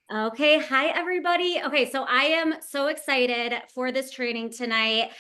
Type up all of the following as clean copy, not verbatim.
Okay, hi everybody. Okay, so I am so excited for this training tonight.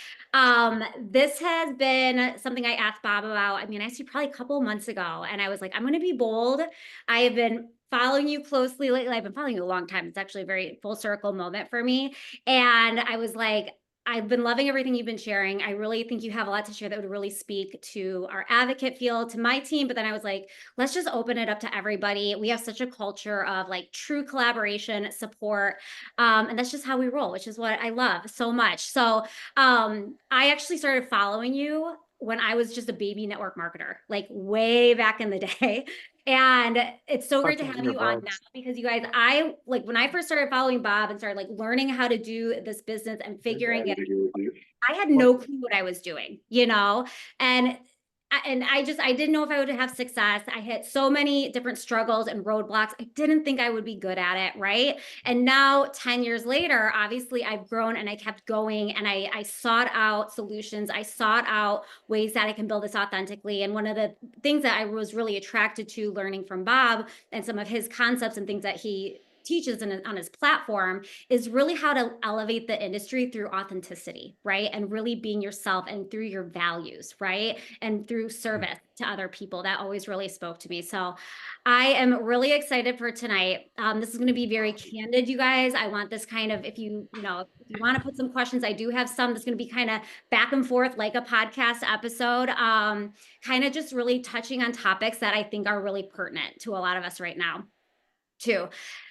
This has been something I asked Bob about. I mean, I asked you probably a couple of months ago, and I was like, I'm going to be bold. I have been following you closely lately. I've been following you a long time. It's actually a very full circle moment for me. And I was like, I've been loving everything you've been sharing. I really think you have a lot to share that would really speak to our advocate field, to my team. But then I was like, let's just open it up to everybody. We have such a culture of like true collaboration, support, and that's just how we roll, which is what I love so much. So I actually started following you when I was just a baby network marketer, like way back in the day. And it's so great to Talking have your you on now bugs. because you guys, I like when I first started following Bob and started like learning how to do this business and figuring it, I had What? no clue what I was doing, and I didn't know if I would have success. I hit so many different struggles and roadblocks. I didn't think I would be good at it, right? And now 10 years later, obviously I've grown and I kept going and I sought out solutions. I sought out ways that I can build this authentically. And one of the things that I was really attracted to learning from Bob and some of his concepts and things that he teaches on his platform is really how to elevate the industry through authenticity, right? And really being yourself and through your values, right? And through service to other people. That always really spoke to me. So I am really excited for tonight. This is going to be very candid, you guys. I want this kind of, if you want to put some questions, I do have some that's going to be kind of back and forth like a podcast episode, kind of just really touching on topics that I think are really pertinent to a lot of us right now too.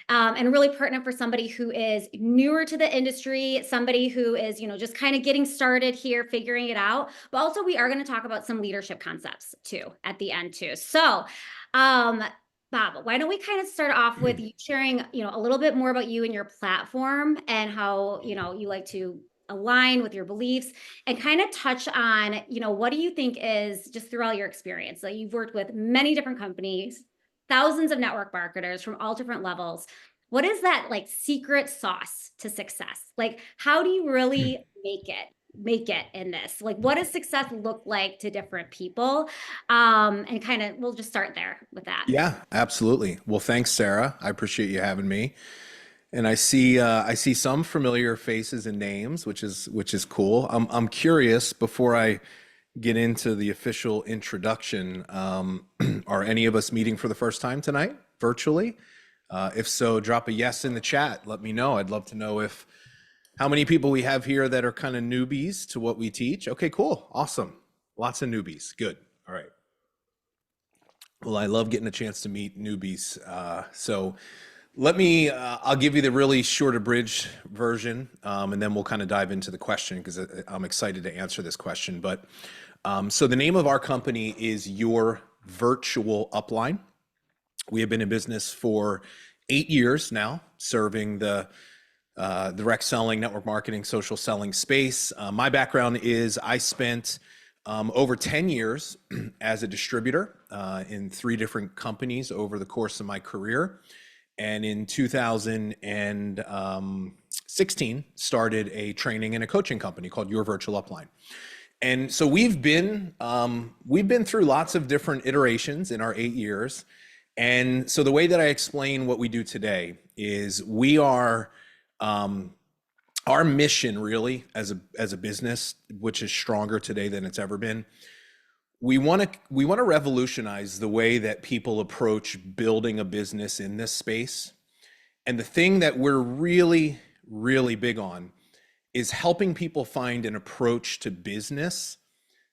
And really pertinent for somebody who is newer to the industry, somebody who is, just kind of getting started here, figuring it out. But also, we are going to talk about some leadership concepts too at the end too. So, um, Bob, why don't we kind of start off with you sharing, a little bit more about you and your platform and how, you like to align with your beliefs and kind of touch on, what do you think is just through all your experience? Like you've worked with many different companies, thousands of network marketers from all different levels. What is that like secret sauce to success? Like, how do you really make it in this? Like, what does success look like to different people? And kind of, we'll just start there with that. Yeah, absolutely. Well, thanks, Sarah. I appreciate you having me. And I see some familiar faces and names, which is cool. I'm curious before I get into the official introduction. Are any of us meeting for the first time tonight, virtually? If so, drop a yes in the chat. Let me know. I'd love to know if how many people we have here that are kind of newbies to what we teach. Okay, cool, awesome. Lots of newbies. Good. All right. Well, I love getting a chance to meet newbies. So I'll give you the really short abridged version, and then we'll kind of dive into the question because I'm excited to answer this question. But so the name of our company is Your Virtual Upline. We have been in business for 8 years now, serving the direct selling, network marketing, social selling space. My background is I spent over 10 years as a distributor in 3 different companies over the course of my career. And in 2016, started a training and a coaching company called Your Virtual Upline. And so we've been through lots of different iterations in our 8 years. And so the way that I explain what we do today is we are our mission really as a business, which is stronger today than it's ever been. We want to revolutionize the way that people approach building a business in this space. And the thing that we're really, really big on is helping people find an approach to business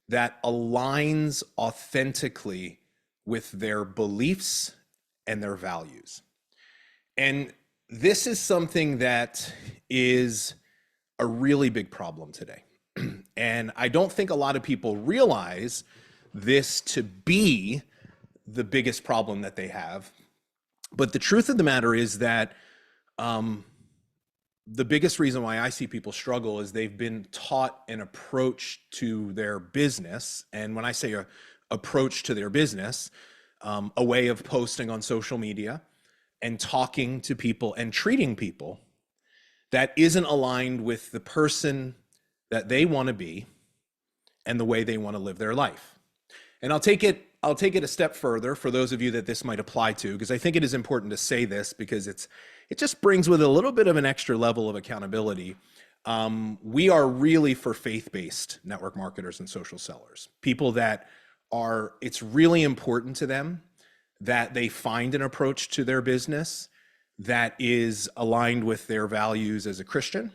that aligns authentically with their beliefs and their values. And this is something that is a really big problem today. And I don't think a lot of people realize this to be the biggest problem that they have. But the truth of the matter is that the biggest reason why I see people struggle is they've been taught an approach to their business. And when I say a approach to their business, a way of posting on social media and talking to people and treating people that isn't aligned with the person that they want to be and the way they want to live their life. And I'll take it I'll take it a step further for those of you that this might apply to, because I think it is important to say this because it just brings with a little bit of an extra level of accountability. We are really for faith-based network marketers and social sellers, people that are, it's really important to them that they find an approach to their business that is aligned with their values as a Christian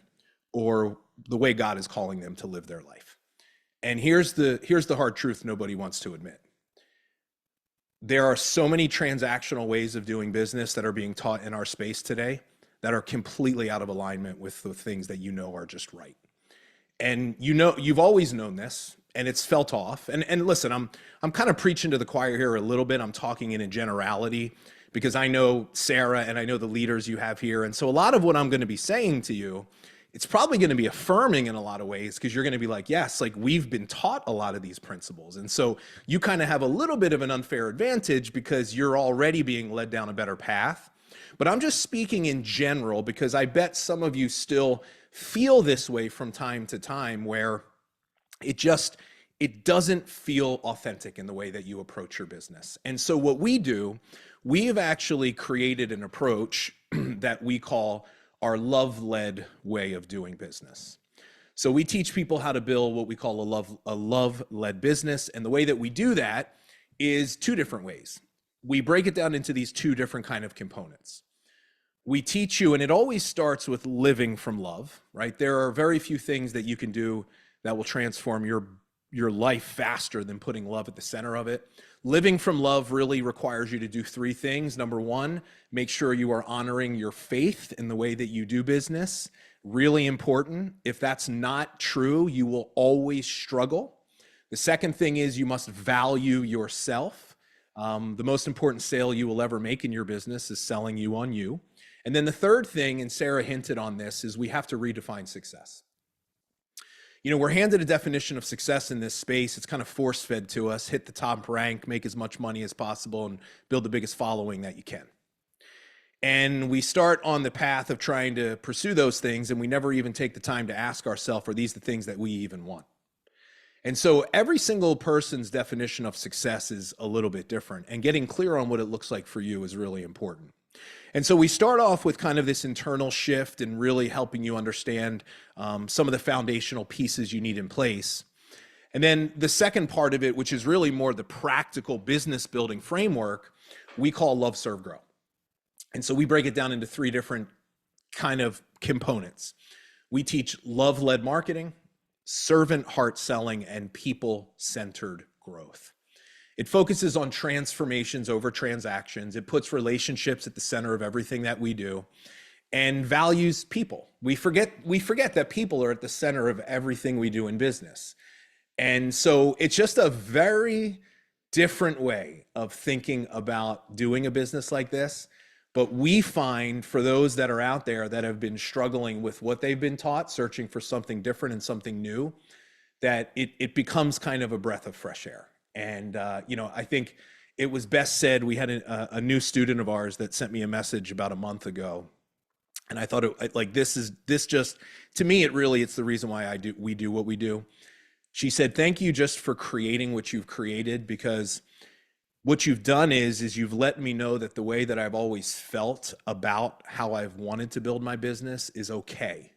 or the way God is calling them to live their life. And here's the hard truth nobody wants to admit. There are so many transactional ways of doing business that are being taught in our space today that are completely out of alignment with the things that you know are just right. And you know, you've always known this, and it's felt off. And listen, I'm kind of preaching to the choir here a little bit. I'm talking in a generality because I know Sarah and I know the leaders you have here. And so a lot of what I'm going to be saying to you, it's probably going to be affirming in a lot of ways because you're going to be like, yes, like we've been taught a lot of these principles. And so you kind of have a little bit of an unfair advantage because you're already being led down a better path. But I'm just speaking in general because I bet some of you still feel this way from time to time where it doesn't feel authentic in the way that you approach your business. And so what we do, we have actually created an approach that we call our love-led way of doing business. So we teach people how to build what we call a love-led business. And the way that we do that is two different ways. We break it down into these two different kind of components. We teach you, and it always starts with living from love, right? There are very few things that you can do that will transform your life faster than putting love at the center of it. Living from love really requires you to do three things. Number one, make sure you are honoring your faith in the way that you do business. Really important. If that's not true, you will always struggle. The second thing is you must value yourself. The most important sale you will ever make in your business is selling you on you. And then the third thing, and Sarah hinted on this, is we have to redefine success. You know, we're handed a definition of success in this space. It's kind of force-fed to us. Hit the top rank, make as much money as possible, and build the biggest following that you can. And we start on the path of trying to pursue those things, and we never even take the time to ask ourselves, are these the things that we even want? And so every single person's definition of success is a little bit different, and getting clear on what it looks like for you is really important. And so we start off with kind of this internal shift and really helping you understand some of the foundational pieces you need in place. And then the second part of it, which is really more the practical business building framework, we call Love, Serve, Grow. And so we break it down into three different kind of components. We teach love-led marketing, servant heart selling, and people-centered growth. It focuses on transformations over transactions. It puts relationships at the center of everything that we do and values people. We forget that people are at the center of everything we do in business. And so it's just a very different way of thinking about doing a business like this. But we find for those that are out there that have been struggling with what they've been taught, searching for something different and something new, that it becomes kind of a breath of fresh air. And, you know, I think it was best said, we had a new student of ours that sent me a message about a month ago. And I thought to me, it's the reason why we do what we do. She said, thank you just for creating what you've created, because what you've done is you've let me know that the way that I've always felt about how I've wanted to build my business is okay.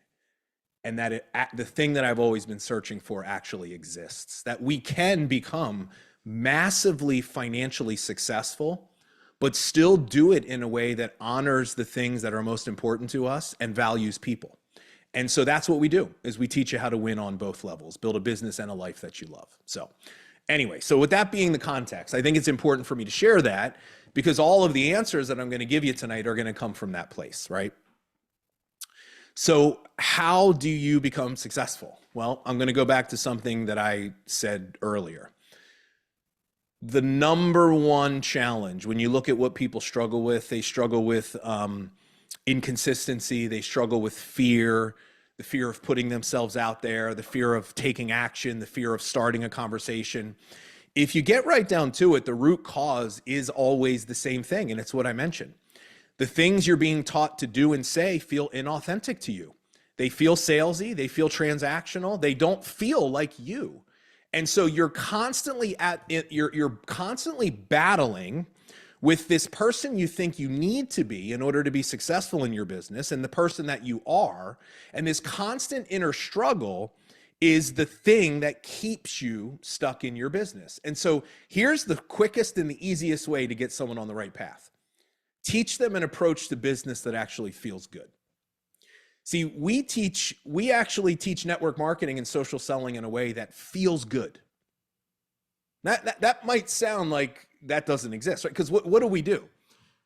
And that the thing that I've always been searching for actually exists, that we can become massively financially successful, but still do it in a way that honors the things that are most important to us and values people. And so that's what we do, is we teach you how to win on both levels, build a business and a life that you love. So anyway, so with that being the context, I think it's important for me to share that because all of the answers that I'm going to give you tonight are going to come from that place, right? So how do you become successful? Well, I'm going to go back to something that I said earlier. The number one challenge, when you look at what people struggle with, they struggle with inconsistency, they struggle with fear, the fear of putting themselves out there, the fear of taking action, the fear of starting a conversation. If you get right down to it, the root cause is always the same thing, and it's what I mentioned. The things you're being taught to do and say feel inauthentic to you. They feel salesy, they feel transactional, they don't feel like you. And so you're constantly battling with this person you think you need to be in order to be successful in your business and the person that you are. And this constant inner struggle is the thing that keeps you stuck in your business. And so here's the quickest and the easiest way to get someone on the right path. Teach them an approach to business that actually feels good. See, we actually teach network marketing and social selling in a way that feels good. That might sound like that doesn't exist, right? Because what do?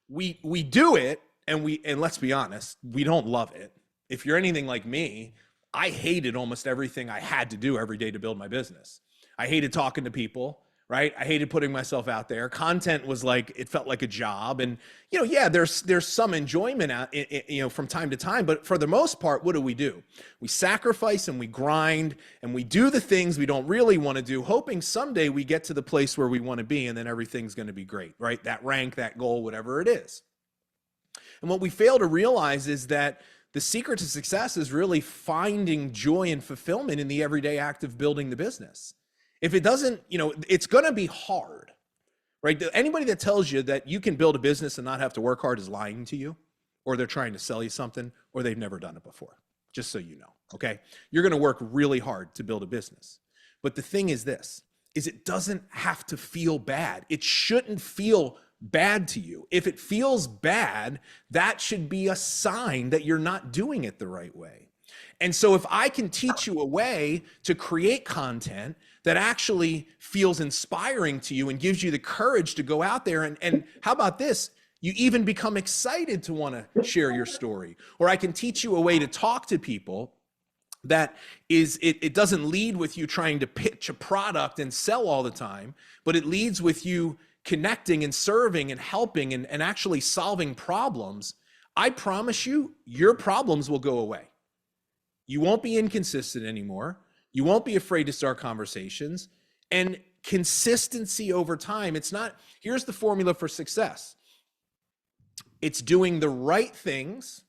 We do it, and let's be honest, we don't love it. If you're anything like me, I hated almost everything I had to do every day to build my business. I hated talking to people, right? I hated putting myself out there. Content was like, it felt like a job. And, yeah, there's some enjoyment out, from time to time, but for the most part, what do? We sacrifice and we grind and we do the things we don't really want to do, hoping someday we get to the place where we want to be and then everything's going to be great, right? That rank, that goal, whatever it is. And what we fail to realize is that the secret to success is really finding joy and fulfillment in the everyday act of building the business. If it doesn't, it's going to be hard, right? Anybody that tells you that you can build a business and not have to work hard is lying to you, or they're trying to sell you something, or they've never done it before, just so you know, okay? You're going to work really hard to build a business. But the thing is this, is it doesn't have to feel bad. It shouldn't feel bad to you. If it feels bad, that should be a sign that you're not doing it the right way. And so if I can teach you a way to create content that actually feels inspiring to you and gives you the courage to go out there and how about this? You even become excited to want to share your story. Or I can teach you a way to talk to people that it doesn't lead with you trying to pitch a product and sell all the time, but it leads with you connecting and serving and helping and actually solving problems. I promise you, your problems will go away. You won't be inconsistent anymore. You won't be afraid to start conversations. And consistency over time, here's the formula for success. It's doing the right things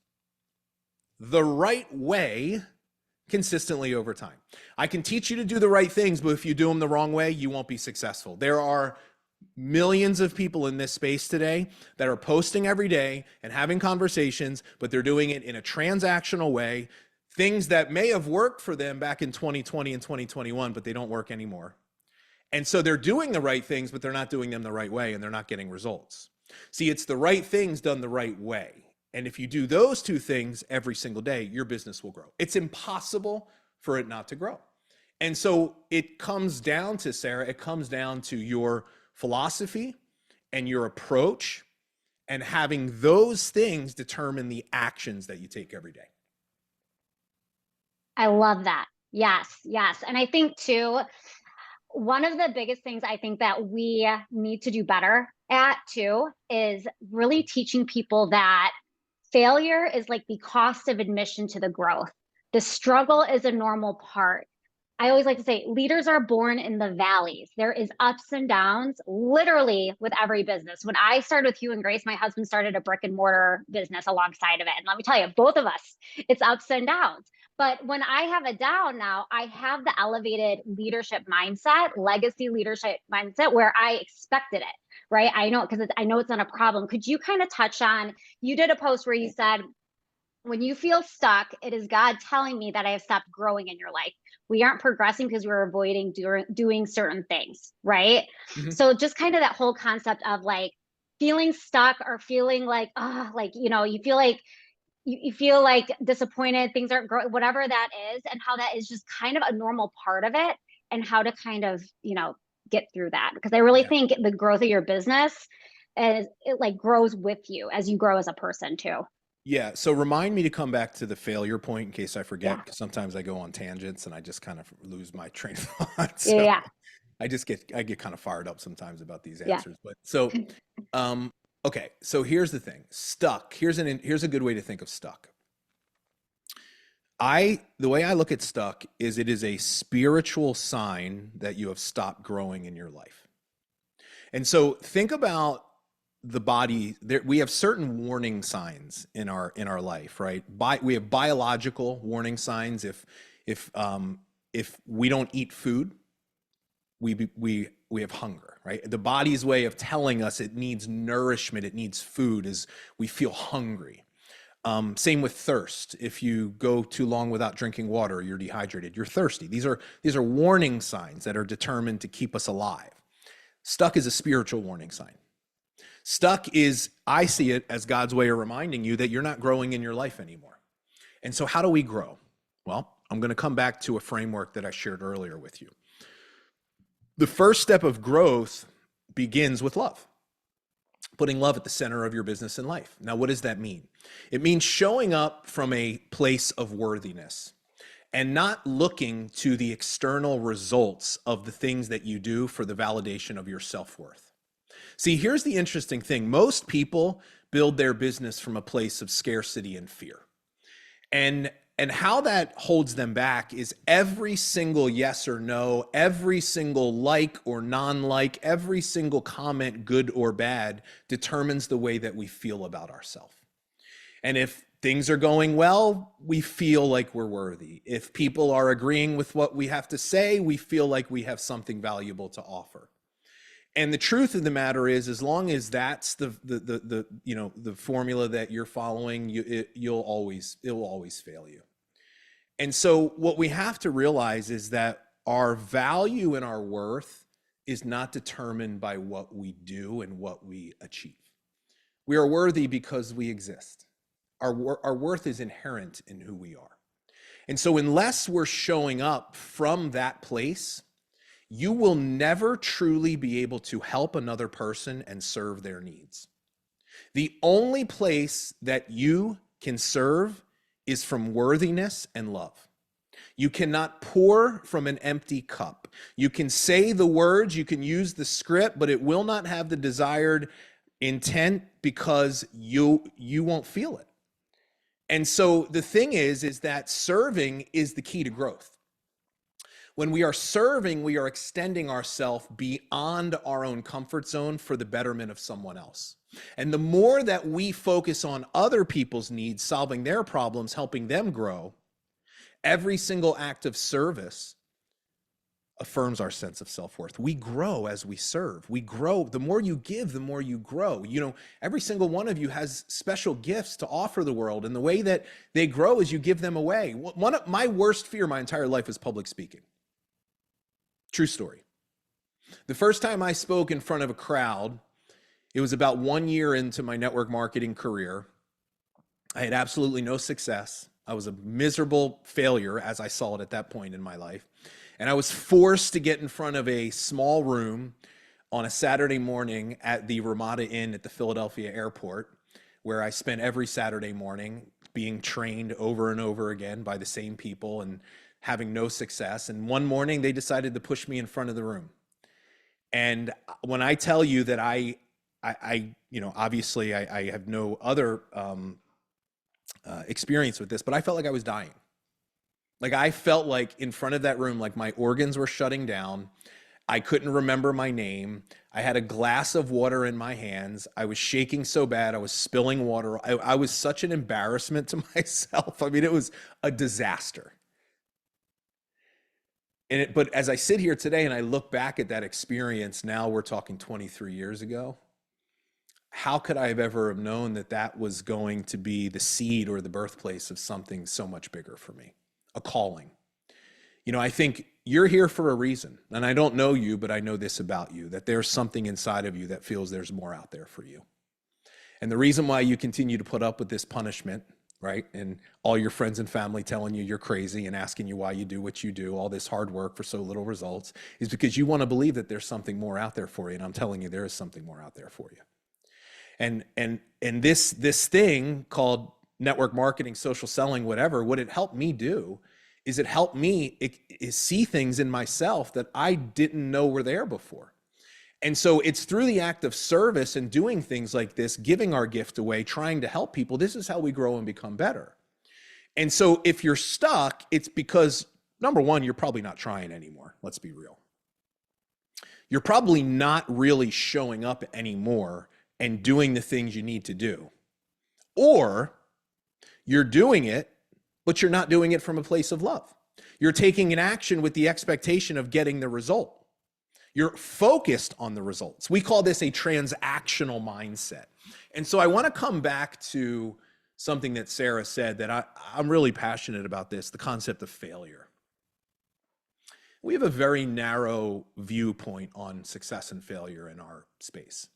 the right way consistently over time. I can teach you to do the right things, but if you do them the wrong way, you won't be successful. There are millions of people in this space today that are posting every day and having conversations, but they're doing it in a transactional way. Things that may have worked for them back in 2020 and 2021, but they don't work anymore. And so they're doing the right things, but they're not doing them the right way and they're not getting results. See, it's the right things done the right way. And if you do those two things every single day, your business will grow. It's impossible for it not to grow. And so it comes down to, Sarah, it comes down to your philosophy and your approach, and having those things determine the actions that you take every day. I love that. Yes, yes. And I think too, one of the biggest things I think that we need to do better at too is really teaching people that failure is like the cost of admission to the growth. The struggle is a normal part. I always like to say leaders are born in the valleys. There is ups and downs literally with every business. When I started with Hugh and Grace, my husband started a brick and mortar business alongside of it. And let me tell you, both of us, it's ups and downs. But when I have a down now, I have the elevated leadership mindset, legacy leadership mindset where I expected it, right? I know, because I know it's not a problem. Could you kind of touch on, you did a post where you said, when you feel stuck, it is God telling me that I have stopped growing in your life. We aren't progressing because we're avoiding doing certain things, right? Mm-hmm. So just kind of that whole concept of like feeling stuck or feeling like, you feel like disappointed, things aren't growing, whatever that is, and how that is just kind of a normal part of it, and how to kind of, get through that. Because I really think the growth of your business is, it like grows with you as you grow as a person too. Yeah. So remind me to come back to the failure point in case I forget, because sometimes I go on tangents and I just kind of lose my train of thought. So yeah. I get kind of fired up sometimes about these answers. But so, okay. So here's the thing. Stuck. Here's a good way to think of stuck. The way I look at stuck is it is a spiritual sign that you have stopped growing in your life. And so think about the body. We have certain warning signs in our life, right? We have biological warning signs. If we don't eat food, we have hunger, right? The body's way of telling us it needs nourishment, it needs food, is we feel hungry. Same with thirst. If you go too long without drinking water, you're dehydrated, you're thirsty. These are warning signs that are determined to keep us alive. Stuck is a spiritual warning sign. Stuck is, I see it as God's way of reminding you that you're not growing in your life anymore. And so how do we grow? Well, I'm going to come back to a framework that I shared earlier with you. The first step of growth begins with love. Putting love at the center of your business and life. Now, what does that mean? It means showing up from a place of worthiness and not looking to the external results of the things that you do for the validation of your self-worth. See, here's the interesting thing. Most people build their business from a place of scarcity and fear. And how that holds them back is every single yes or no, every single like or non-like, every single comment, good or bad, determines the way that we feel about ourselves. And if things are going well, we feel like we're worthy. If people are agreeing with what we have to say, we feel like we have something valuable to offer. And the truth of the matter is, as long as that's the formula that you're following, it will always fail you. And so what we have to realize is that our value and our worth is not determined by what we do and what we achieve. We are worthy because we exist. Our worth is inherent in who we are. And so unless we're showing up from that place, you will never truly be able to help another person and serve their needs. The only place that you can serve is from worthiness and love. You cannot pour from an empty cup. You can say the words, you can use the script, but it will not have the desired intent because you won't feel it. And so the thing is that serving is the key to growth. When we are serving, we are extending ourselves beyond our own comfort zone for the betterment of someone else. And the more that we focus on other people's needs, solving their problems, helping them grow, every single act of service affirms our sense of self-worth. We grow as we serve. We grow. The more you give, the more you grow. You know, every single one of you has special gifts to offer the world. And the way that they grow is you give them away. One of my worst fear my entire life is public speaking. True story. The first time I spoke in front of a crowd, it was about 1 year into my network marketing career. I had absolutely no success. I was a miserable failure as I saw it at that point in my life. And I was forced to get in front of a small room on a Saturday morning at the Ramada Inn at the Philadelphia airport, where I spent every Saturday morning being trained over and over again by the same people and having no success. And one morning they decided to push me in front of the room. And when I tell you that I obviously I have no other experience with this, but I felt like I was dying. Like I felt like in front of that room, like my organs were shutting down. I couldn't remember my name. I had a glass of water in my hands. I was shaking so bad. I was spilling water. I was such an embarrassment to myself. I mean, it was a disaster. But as I sit here today and I look back at that experience, now we're talking 23 years ago, how could I have ever have known that that was going to be the seed or the birthplace of something so much bigger for me, a calling? You know, I think you're here for a reason, and I don't know you, but I know this about you, that there's something inside of you that feels there's more out there for you. And the reason why you continue to put up with this punishment, right? And all your friends and family telling you you're crazy and asking you why you do what you do, all this hard work for so little results, is because you want to believe that there's something more out there for you. And I'm telling you, there is something more out there for you. And this thing called network marketing, social selling, whatever, what it helped me do is it helped me see things in myself that I didn't know were there before. And so it's through the act of service and doing things like this, giving our gift away, trying to help people. This is how we grow and become better. And so if you're stuck, it's because, number one, you're probably not trying anymore. Let's be real. You're probably not really showing up anymore and doing the things you need to do. Or you're doing it, but you're not doing it from a place of love. You're taking an action with the expectation of getting the result. You're focused on the results. We call this a transactional mindset. And so I want to come back to something that Sarah said that I'm really passionate about this, the concept of failure. We have a very narrow viewpoint on success and failure in our space.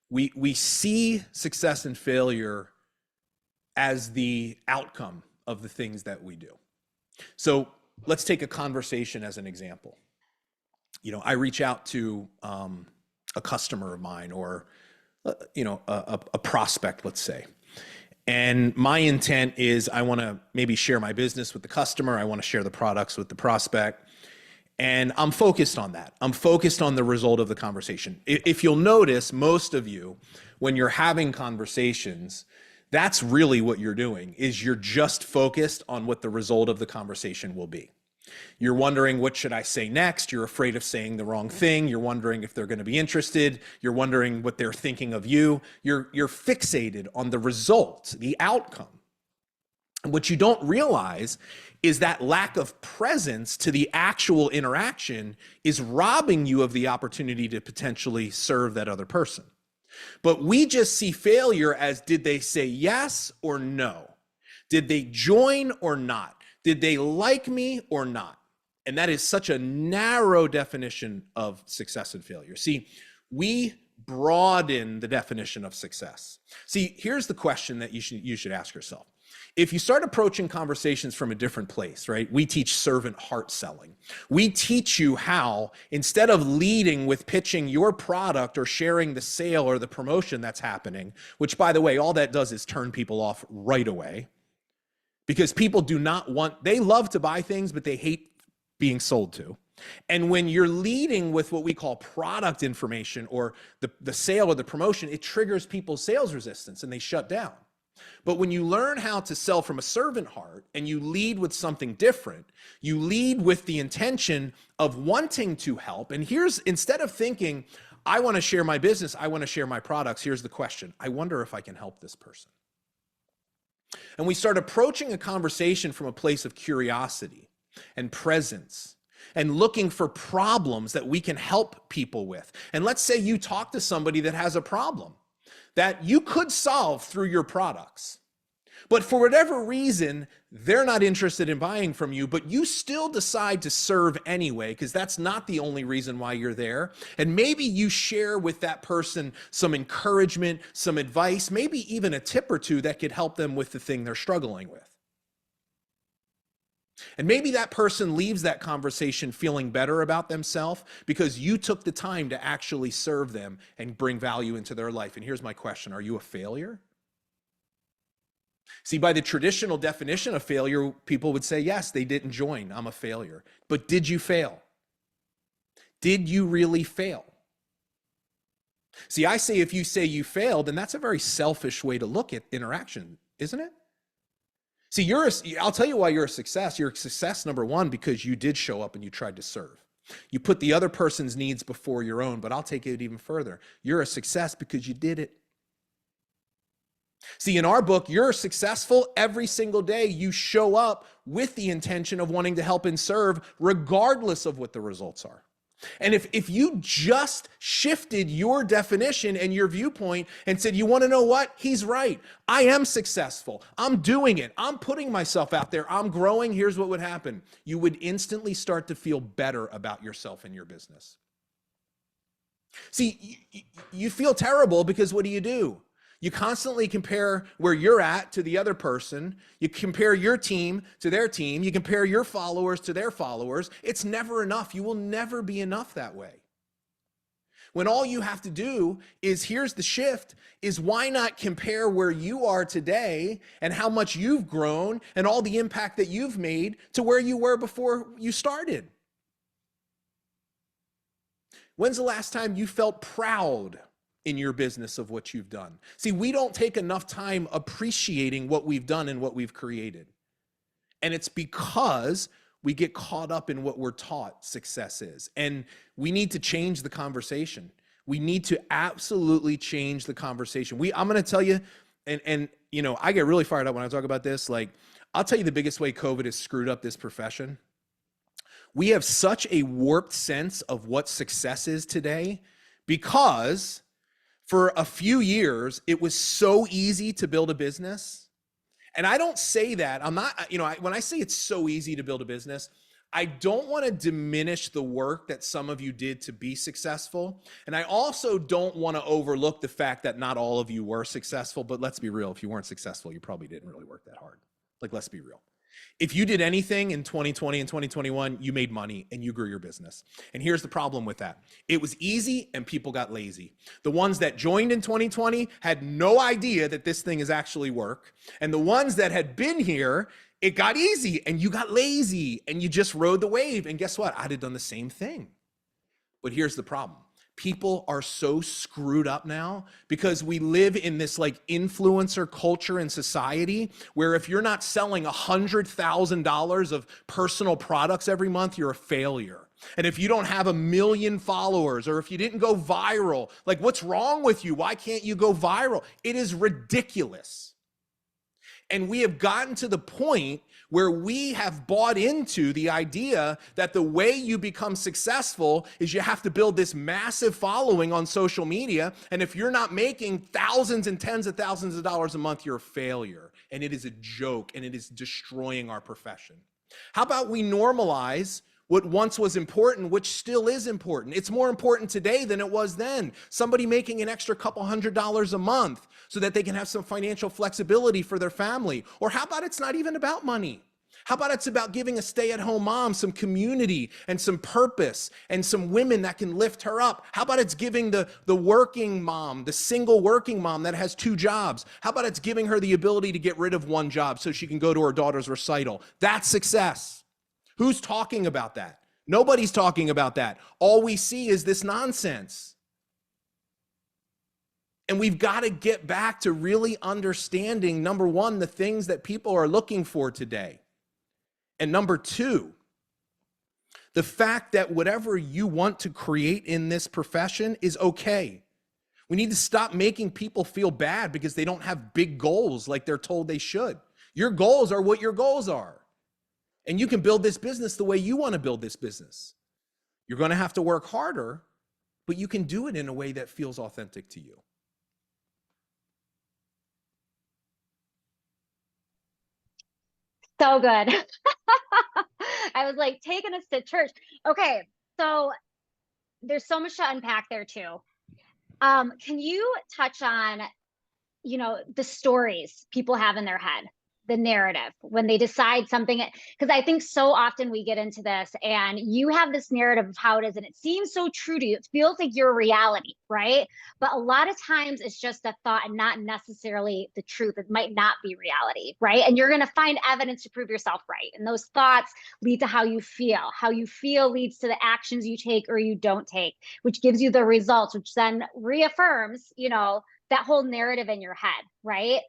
We see success and failure as the outcome of the things that we do. So let's take a conversation as an example. I reach out to a customer of mine, or a prospect, let's say. And my intent is I want to maybe share my business with the customer. I want to share the products with the prospect. And I'm focused on that. I'm focused on the result of the conversation. If you'll notice, most of you, when you're having conversations, that's really what you're doing, is you're just focused on what the result of the conversation will be. You're wondering, what should I say next? You're afraid of saying the wrong thing. You're wondering if they're going to be interested. You're wondering what they're thinking of you. You're fixated on the result, the outcome. And what you don't realize is that lack of presence to the actual interaction is robbing you of the opportunity to potentially serve that other person. But we just see failure as, did they say yes or no? Did they join or not? Did they like me or not? And that is such a narrow definition of success and failure. See, we broaden the definition of success. See, here's the question that you should ask yourself. If you start approaching conversations from a different place, right? We teach servant heart selling. We teach you how, instead of leading with pitching your product or sharing the sale or the promotion that's happening, which, by the way, all that does is turn people off right away. Because people they love to buy things, but they hate being sold to. And when you're leading with what we call product information or the sale or the promotion, it triggers people's sales resistance and they shut down. But when you learn how to sell from a servant heart and you lead with something different, you lead with the intention of wanting to help. And instead of thinking, I want to share my business, I want to share my products, here's the question. I wonder if I can help this person. And we start approaching a conversation from a place of curiosity and presence and looking for problems that we can help people with. And let's say you talk to somebody that has a problem that you could solve through your products. But for whatever reason, they're not interested in buying from you, but you still decide to serve anyway, because that's not the only reason why you're there. And maybe you share with that person some encouragement, some advice, maybe even a tip or two that could help them with the thing they're struggling with. And maybe that person leaves that conversation feeling better about themselves because you took the time to actually serve them and bring value into their life. And here's my question. Are you a failure? See, by the traditional definition of failure, people would say, yes, they didn't join. I'm a failure. But did you fail? Did you really fail? See, I say if you say you failed, then that's a very selfish way to look at interaction, isn't it? See, I'll tell you why you're a success. You're a success, number one, because you did show up and you tried to serve. You put the other person's needs before your own, but I'll take it even further. You're a success because you did it. See, in our book, you're successful every single day. You show up with the intention of wanting to help and serve, regardless of what the results are. And if you just shifted your definition and your viewpoint and said, you want to know what? He's right. I am successful. I'm doing it. I'm putting myself out there. I'm growing. Here's what would happen. You would instantly start to feel better about yourself and your business. See, you feel terrible because what do? You constantly compare where you're at to the other person. You compare your team to their team. You compare your followers to their followers. It's never enough. You will never be enough that way. When all you have to do is, here's the shift, is why not compare where you are today and how much you've grown and all the impact that you've made to where you were before you started? When's the last time you felt proud in your business of what you've done? See, we don't take enough time appreciating what we've done and what we've created. And it's because we get caught up in what we're taught success is. And we need to change the conversation. We need to absolutely change the conversation. I'm going to tell you, and you know, I get really fired up when I talk about this. Like, I'll tell you the biggest way COVID has screwed up this profession. We have such a warped sense of what success is today because for a few years, it was so easy to build a business. And I don't say that, I'm not, when I say it's so easy to build a business, I don't want to diminish the work that some of you did to be successful. And I also don't want to overlook the fact that not all of you were successful, but let's be real. If you weren't successful, you probably didn't really work that hard. Like, let's be real. If you did anything in 2020 and 2021, you made money and you grew your business. And here's the problem with that. It was easy and people got lazy. The ones that joined in 2020 had no idea that this thing is actually work. And the ones that had been here, it got easy and you got lazy and you just rode the wave. And guess what? I'd have done the same thing. But here's the problem. People are so screwed up now because we live in this like influencer culture in society where if you're not selling $100,000 of personal products every month, you're a failure. And if you don't have 1 million followers or if you didn't go viral, like what's wrong with you? Why can't you go viral? It is ridiculous. And we have gotten to the point where we have bought into the idea that the way you become successful is you have to build this massive following on social media. And if you're not making thousands and tens of thousands of dollars a month, you're a failure. And it is a joke and it is destroying our profession. How about we normalize what once was important, which still is important? It's more important today than it was then. Somebody making an extra couple $100 a month so that they can have some financial flexibility for their family. Or how about it's not even about money? How about it's about giving a stay-at-home mom some community and some purpose and some women that can lift her up? How about it's giving the working mom, the single working mom that has 2 jobs? How about it's giving her the ability to get rid of 1 job so she can go to her daughter's recital? That's success. Who's talking about that? Nobody's talking about that. All we see is this nonsense. And we've got to get back to really understanding, number one, the things that people are looking for today. And number two, the fact that whatever you want to create in this profession is okay. We need to stop making people feel bad because they don't have big goals like they're told they should. Your goals are what your goals are. And you can build this business the way you want to build this business. You're going to have to work harder, but you can do it in a way that feels authentic to you. So good. I was like taking us to church. Okay, so there's so much to unpack there too. Can you touch on, the stories people have in their head, the narrative when they decide something? Because I think so often we get into this and you have this narrative of how it is and it seems so true to you. It feels like your reality, right? But a lot of times it's just a thought and not necessarily the truth. It might not be reality, right? And you're going to find evidence to prove yourself right. And those thoughts lead to how you feel. How you feel leads to the actions you take or you don't take, which gives you the results, which then reaffirms, that whole narrative in your head, right?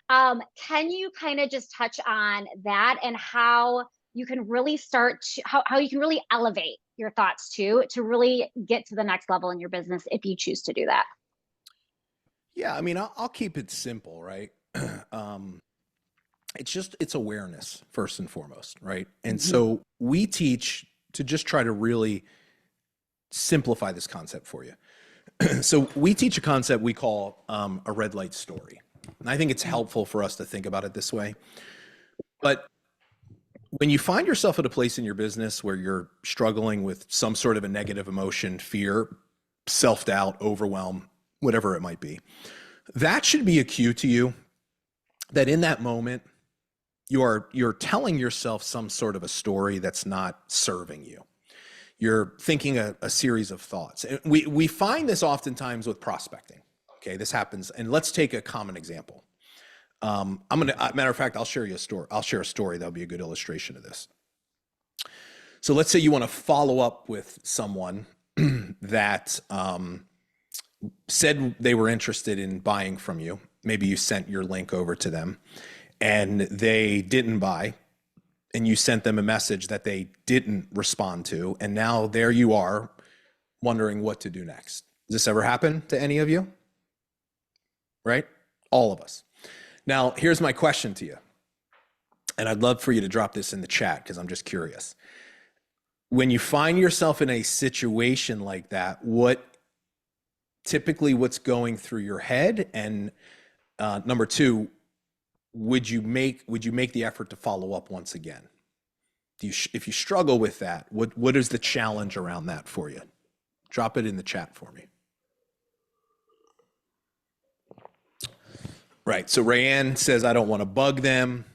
Can you kind of just touch on that and how you can really start to, how you can really elevate your thoughts to really get to the next level in your business if you choose to do that? Yeah, I mean, I'll keep it simple, right? It's awareness first and foremost, right? And so we teach to just try to really simplify this concept for you. So we teach a concept we call a red light story. And I think it's helpful for us to think about it this way. But when you find yourself at a place in your business where you're struggling with some sort of a negative emotion, fear, self-doubt, overwhelm, whatever it might be, that should be a cue to you that in that moment, you're telling yourself some sort of a story that's not serving you. You're thinking a series of thoughts. And we find this oftentimes with prospecting. Okay, this happens. And let's take a common example. Matter of fact, I'll share you a story. I'll share a story that'll be a good illustration of this. So let's say you want to follow up with someone that said they were interested in buying from you. Maybe you sent your link over to them and they didn't buy. And you sent them a message that they didn't respond to. And now there you are wondering what to do next. Does this ever happen to any of you? Right? All of us. Now, here's my question to you. And I'd love for you to drop this in the chat because I'm just curious. when you find yourself in a situation like that, what's going through your head? And number two, would you make the effort to follow up once again? If you struggle with that, what is the challenge around that for you? Drop it in the chat for me. Right. So Rayanne says, I don't want to bug them.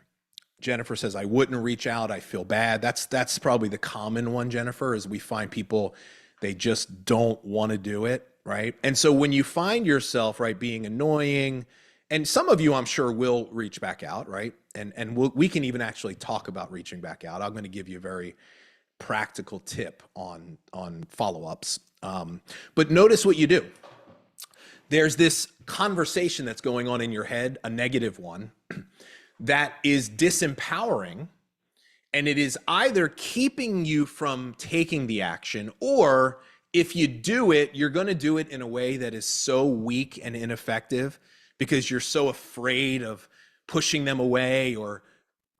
Jennifer says, I wouldn't reach out. I feel bad. That's probably the common one, Jennifer, is we find people, they just don't want to do it, right? And so when you find yourself, right, being annoying, and some of you, I'm sure, will reach back out, right? And we can even actually talk about reaching back out. I'm going to give you a very practical tip on follow-ups. But notice what you do. There's this conversation that's going on in your head, a negative one, that is disempowering, and it is either keeping you from taking the action, or if you do it, you're going to do it in a way that is so weak and ineffective because you're so afraid of pushing them away or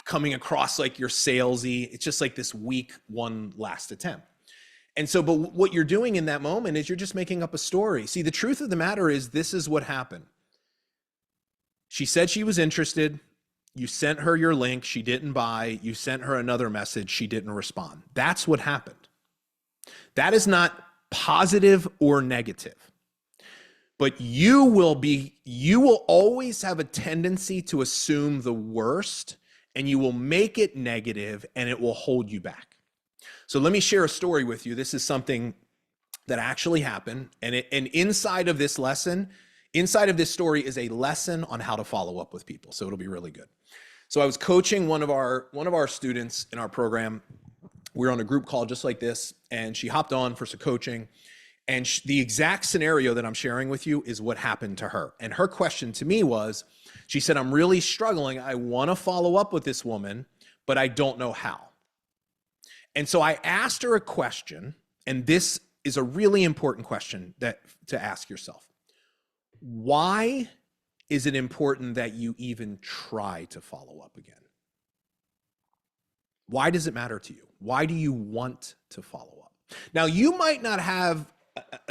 coming across like you're salesy. It's just like this weak one last attempt. And so, but what you're doing in that moment is you're just making up a story. See, the truth of the matter is, this is what happened. She said she was interested. You sent her your link. She didn't buy. You sent her another message. She didn't respond. That's what happened. That is not positive or negative. But you will always have a tendency to assume the worst, and you will make it negative, and it will hold you back. So let me share a story with you. This is something that actually happened. And inside of this lesson, inside of this story is a lesson on how to follow up with people. So it'll be really good. So I was coaching one of our students in our program. We were on a group call just like this, and she hopped on for some coaching. And the exact scenario that I'm sharing with you is what happened to her. And her question to me was, she said, I'm really struggling. I want to follow up with this woman, but I don't know how. And so I asked her a question, and this is a really important question to ask yourself. Why is it important that you even try to follow up again? Why does it matter to you? Why do you want to follow up? Now, you might not have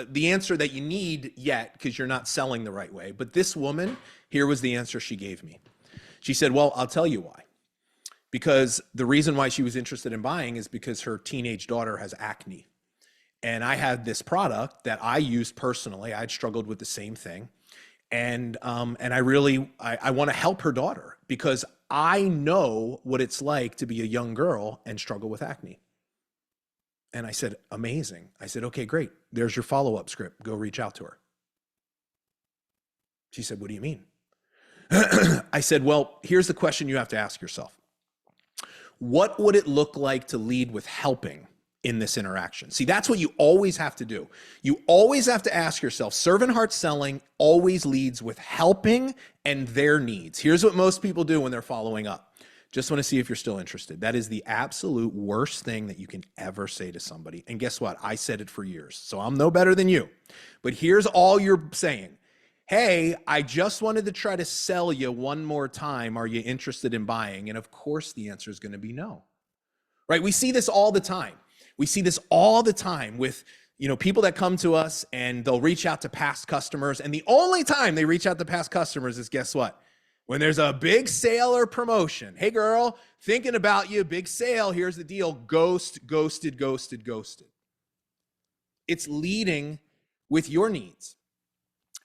the answer that you need yet because you're not selling the right way, but this woman, here was the answer she gave me. She said, well, I'll tell you why. Because the reason why she was interested in buying is because her teenage daughter has acne. And I had this product that I used personally. I'd struggled with the same thing. And I want to help her daughter because I know what it's like to be a young girl and struggle with acne. And I said, amazing. I said, okay, great. There's your follow-up script. Go reach out to her. She said, what do you mean? I said, well, here's the question you have to ask yourself. What would it look like to lead with helping in this interaction? See, that's what you always have to do. You always have to ask yourself, servant heart selling always leads with helping and their needs. Here's what most people do when they're following up. Just want to see if you're still interested. That is the absolute worst thing that you can ever say to somebody. And guess what? I said it for years, so I'm no better than you. But here's all you're saying. Hey, I just wanted to try to sell you one more time. Are you interested in buying? And of course, the answer is going to be no. Right? We see this all the time. We see this all the time with, people that come to us and they'll reach out to past customers. And the only time they reach out to past customers is, guess what? When there's a big sale or promotion. Hey girl, thinking about you, big sale, here's the deal. Ghosted. It's leading with your needs.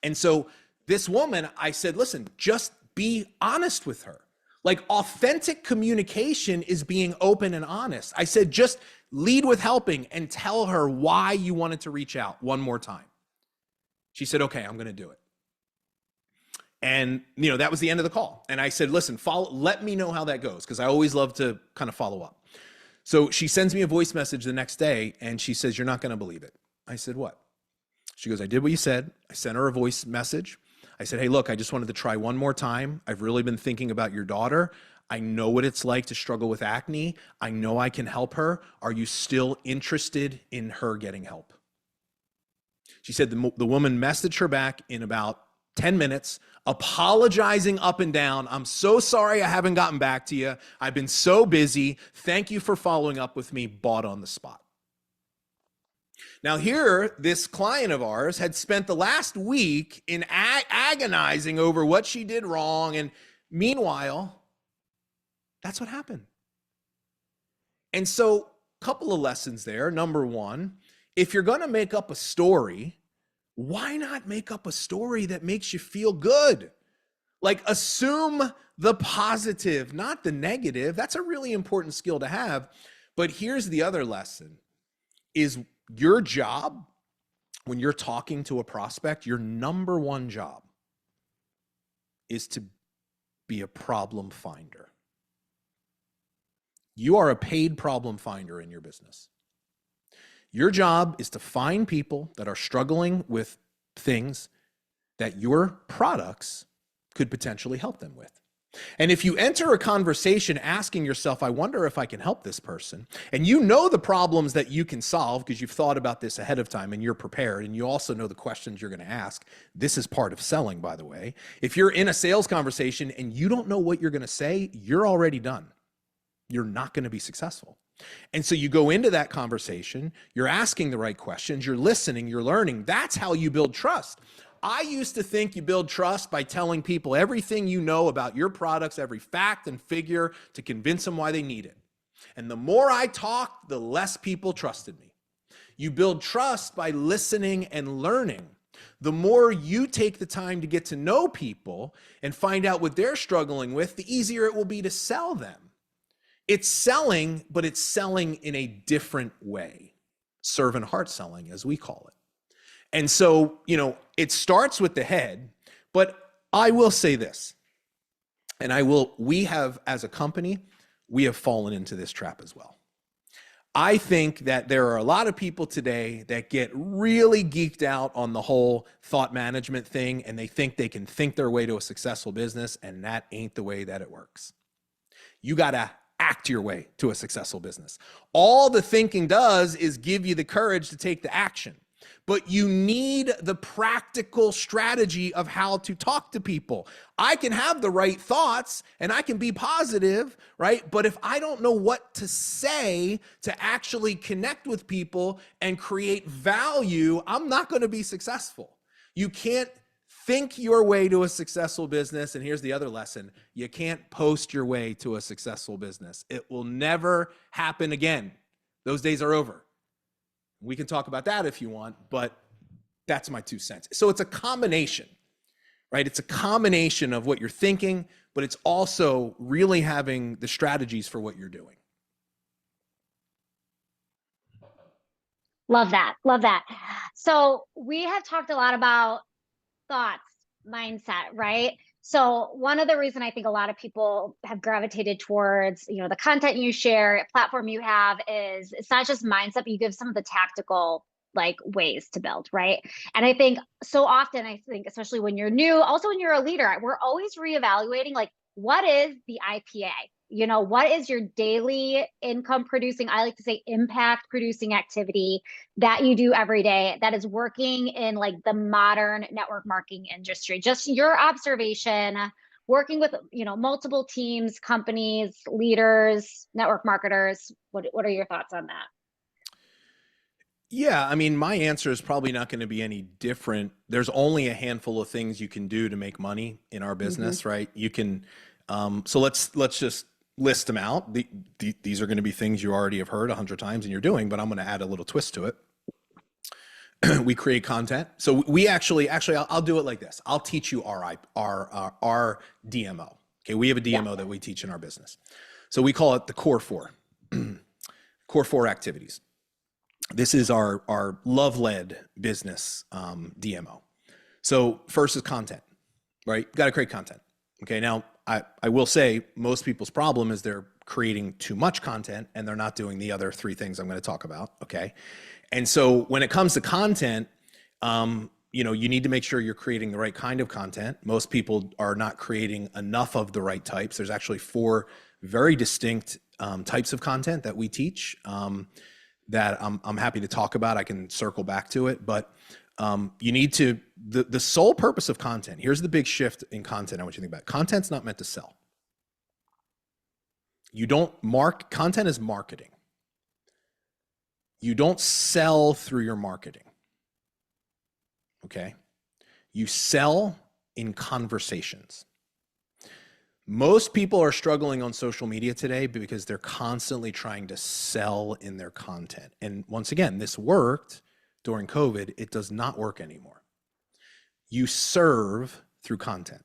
And so this woman, I said, listen, just be honest with her. Like, authentic communication is being open and honest. I said, just lead with helping and tell her why you wanted to reach out one more time. She said, okay, I'm going to do it. And, that was the end of the call. And I said, listen, let me know how that goes, because I always love to kind of follow up. So she sends me a voice message the next day, and she says, you're not going to believe it. I said, what? She goes, I did what you said. I sent her a voice message. I said, hey, look, I just wanted to try one more time. I've really been thinking about your daughter. I know what it's like to struggle with acne. I know I can help her. Are you still interested in her getting help? She said the woman messaged her back in about 10 minutes, apologizing up and down. I'm so sorry I haven't gotten back to you. I've been so busy. Thank you for following up with me. Bought on the spot. Now, here, this client of ours had spent the last week in agonizing over what she did wrong. And meanwhile, that's what happened. And so, a couple of lessons there. Number one, if you're going to make up a story, why not make up a story that makes you feel good? Like, assume the positive, not the negative. That's a really important skill to have. But here's the other lesson is your job when you're talking to a prospect, your number one job is to be a problem finder. You are a paid problem finder in your business. Your job is to find people that are struggling with things that your products could potentially help them with. And if you enter a conversation asking yourself, I wonder if I can help this person, and you know the problems that you can solve because you've thought about this ahead of time and you're prepared, and you also know the questions you're going to ask. This is part of selling, by the way. If you're in a sales conversation and you don't know what you're going to say, you're already done. You're not going to be successful. And so you go into that conversation, you're asking the right questions, you're listening, you're learning. That's how you build trust. I used to think you build trust by telling people everything you know about your products, every fact and figure to convince them why they need it. And the more I talked, the less people trusted me. You build trust by listening and learning. The more you take the time to get to know people and find out what they're struggling with, the easier it will be to sell them. It's selling, but it's selling in a different way. Servant heart selling, as we call it. And so, it starts with the head, but I will say this, and we have, as a company, we have fallen into this trap as well. I think that there are a lot of people today that get really geeked out on the whole thought management thing, and they think they can think their way to a successful business, and that ain't the way that it works. You got to act your way to a successful business. All the thinking does is give you the courage to take the action. But you need the practical strategy of how to talk to people. I can have the right thoughts and I can be positive, right? But if I don't know what to say to actually connect with people and create value, I'm not going to be successful. You can't think your way to a successful business. And here's the other lesson. You can't post your way to a successful business. It will never happen again. Those days are over. We can talk about that if you want, but that's my 2 cents. So it's a combination, right? It's a combination of what you're thinking, but it's also really having the strategies for what you're doing. Love that. Love that. So we have talked a lot about thoughts, mindset, right? So one of the reason I think a lot of people have gravitated towards, the content you share, platform you have is it's not just mindset, but you give some of the tactical ways to build, right? And I think so often, especially when you're new, also when you're a leader, we're always reevaluating what is the IPA? What is your daily income producing, I like to say impact producing activity that you do every day that is working in the modern network marketing industry? Just your observation, working with, multiple teams, companies, leaders, network marketers. What are your thoughts on that? Yeah, I mean, my answer is probably not going to be any different. There's only a handful of things you can do to make money in our business, right? You can, so let's just list them out. These are going to be things you already have heard 100 times and you're doing, but I'm going to add a little twist to it. We create content. So we actually, I'll do it like this. I'll teach you our DMO. Okay, we have a DMO that we teach in our business. So we call it the core four, core four activities. This is our love-led business DMO. So first is content, right? Got to create content. Okay, now I will say most people's problem is they're creating too much content and they're not doing the other 3 things I'm going to talk about. Okay, and so when it comes to content, you need to make sure you're creating the right kind of content. Most people are not creating enough of the right types. There's actually 4 very distinct types of content that we teach that I'm happy to talk about. I can circle back to it, but you need to, the sole purpose of content, here's the big shift in content I want you to think about. Content's not meant to sell. Content is marketing. You don't sell through your marketing. Okay. You sell in conversations. Most people are struggling on social media today because they're constantly trying to sell in their content. And once again, this worked during COVID. It does not work anymore. You serve through content.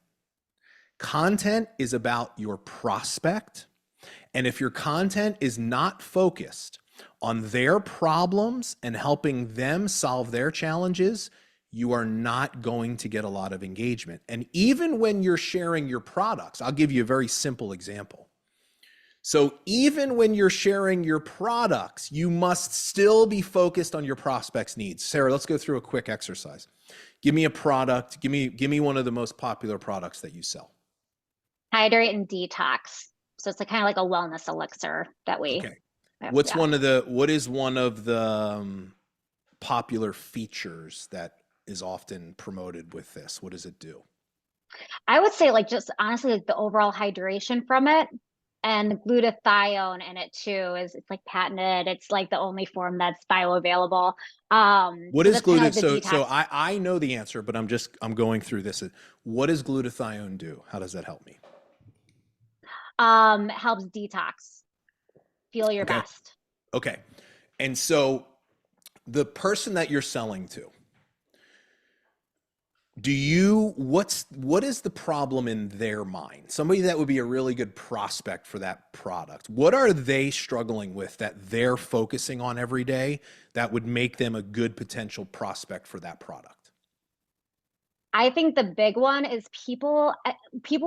Content is about your prospect. And if your content is not focused on their problems and helping them solve their challenges, you are not going to get a lot of engagement. And even when you're sharing your products, I'll give you a very simple example. So even when you're sharing your products, you must still be focused on your prospects' needs. Sarah, let's go through a quick exercise. Give me a product. Give me one of the most popular products that you sell. Hydrate and detox. So it's kind of like a wellness elixir that we. Okay. Yeah. What is one of the popular features that is often promoted with this? What does it do? I would say like just honestly like the overall hydration from it, and glutathione in it too is it's like patented. It's like the only form that's bioavailable. What So is that's kind of glutathione? like the So detox. I know the answer, but I'm going through this. What does glutathione do? How does that help me? Helps detox. Feel your Okay. best. Okay. And so the person that you're selling to, what is the problem in their mind? Somebody that would be a really good prospect for that product. What are they struggling with that they're focusing on every day that would make them a good potential prospect for that product? I think the big one is people